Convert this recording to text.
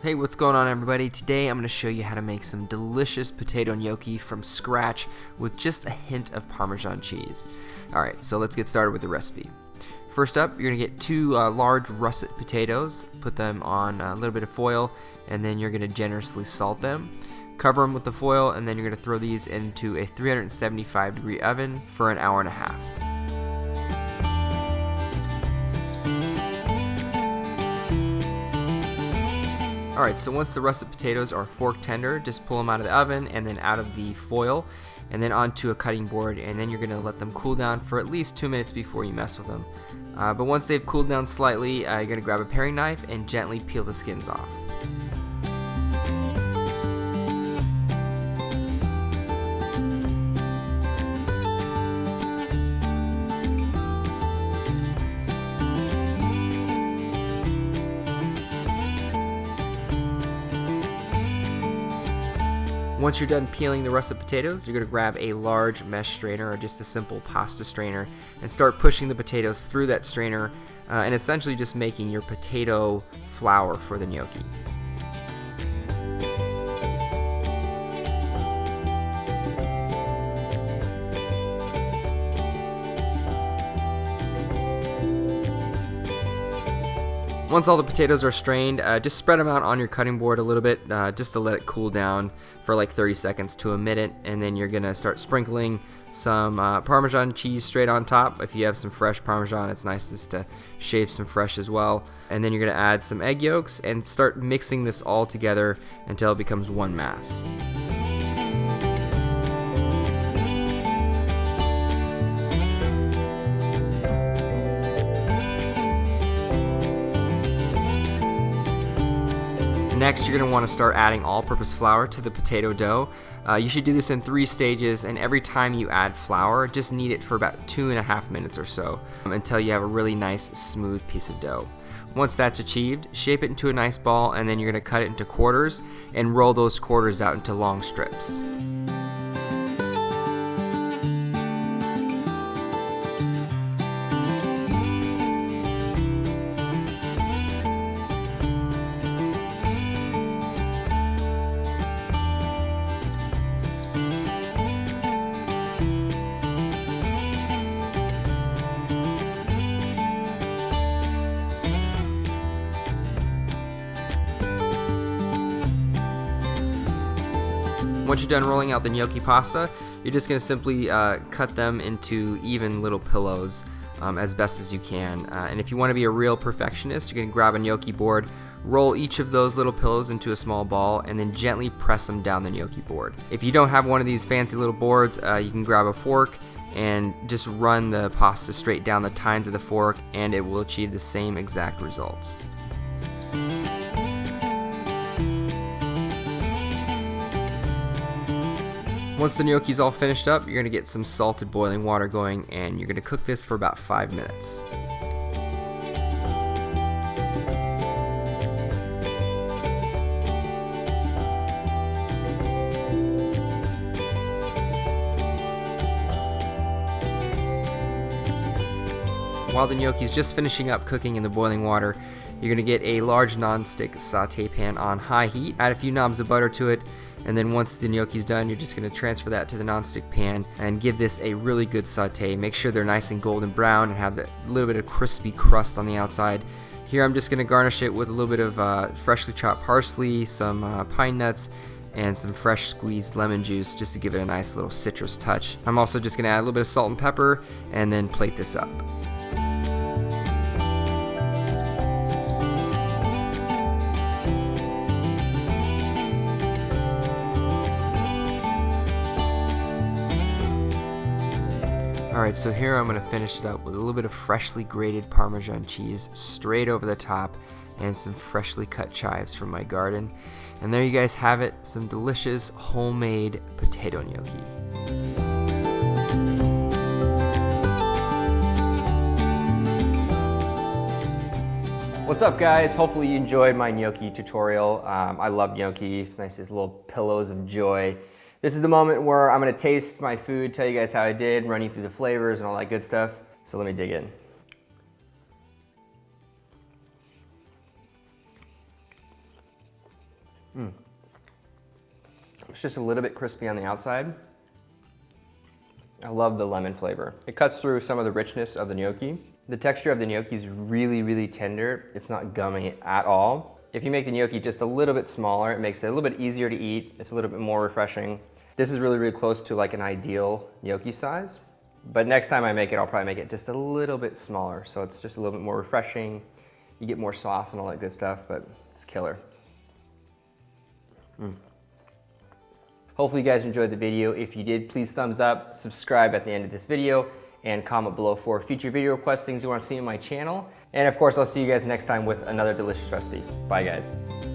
Hey, what's going on everybody? Today I'm going to show you how to make some delicious potato gnocchi from scratch with just a hint of Parmesan cheese. Alright, so let's get started with the recipe. First up, you're going to get two large russet potatoes, put them on a little bit of foil, and then you're going to generously salt them. Cover them with the foil, and then you're going to throw these into a 375 degree oven for an hour and a half. Alright, so once the russet potatoes are fork tender, just pull them out of the oven and then out of the foil and then onto a cutting board, and then you're going to let them cool down for at least 2 minutes before you mess with them. But once they've cooled down slightly, you're going to grab a paring knife and gently peel the skins off. Once you're done peeling the russet potatoes, you're going to grab a large mesh strainer or just a simple pasta strainer and start pushing the potatoes through that strainer and essentially just making your potato flour for the gnocchi. Once all the potatoes are strained, just spread them out on your cutting board a little bit just to let it cool down for like 30 seconds to a minute, and then you're going to start sprinkling some Parmesan cheese straight on top. If you have some fresh Parmesan, it's nice just to shave some fresh as well. And then you're going to add some egg yolks and start mixing this all together until it becomes one mass. Next, you're going to want to start adding all-purpose flour to the potato dough. You should do this in 3 stages, and every time you add flour, just knead it for about 2.5 minutes or so until you have a really nice, smooth piece of dough. Once that's achieved, shape it into a nice ball, and then you're going to cut it into quarters and roll those quarters out into long strips. Once you're done rolling out the gnocchi pasta, you're just going to simply cut them into even little pillows as best as you can. And if you want to be a real perfectionist, you're going to grab a gnocchi board, roll each of those little pillows into a small ball, and then gently press them down the gnocchi board. If you don't have one of these fancy little boards, you can grab a fork and just run the pasta straight down the tines of the fork, and it will achieve the same exact results. Once the gnocchi's all finished up, you're going to get some salted boiling water going, and you're going to cook this for about 5 minutes. While the gnocchi's just finishing up cooking in the boiling water, you're going to get a large non-stick sauté pan on high heat, add a few knobs of butter to it, and then once the gnocchi's done, you're just going to transfer that to the non-stick pan and give this a really good sauté. Make sure they're nice and golden brown and have that little bit of crispy crust on the outside. Here I'm just going to garnish it with a little bit of freshly chopped parsley, some pine nuts, and some fresh squeezed lemon juice just to give it a nice little citrus touch. I'm also just going to add a little bit of salt and pepper and then plate this up. Alright, so here I'm going to finish it up with a little bit of freshly grated Parmesan cheese straight over the top and some freshly cut chives from my garden. And there you guys have it, some delicious homemade potato gnocchi. What's up guys? Hopefully you enjoyed my gnocchi tutorial. I love gnocchi. It's nice as little pillows of joy. This is the moment where I'm going to taste my food, tell you guys how I did, run you through the flavors and all that good stuff. So let me dig in. It's just a little bit crispy on the outside. I love the lemon flavor. It cuts through some of the richness of the gnocchi. The texture of the gnocchi is really, really tender. It's not gummy at all. If you make the gnocchi just a little bit smaller, it makes it a little bit easier to eat. It's a little bit more refreshing. This is really, really close to like an ideal gnocchi size. But next time I make it, I'll probably make it just a little bit smaller. So it's just a little bit more refreshing. You get more sauce and all that good stuff, but it's killer. Hopefully you guys enjoyed the video. If you did, please thumbs up, subscribe at the end of this video, and comment below for future video requests, things you want to see on my channel. And of course, I'll see you guys next time with another delicious recipe. Bye guys.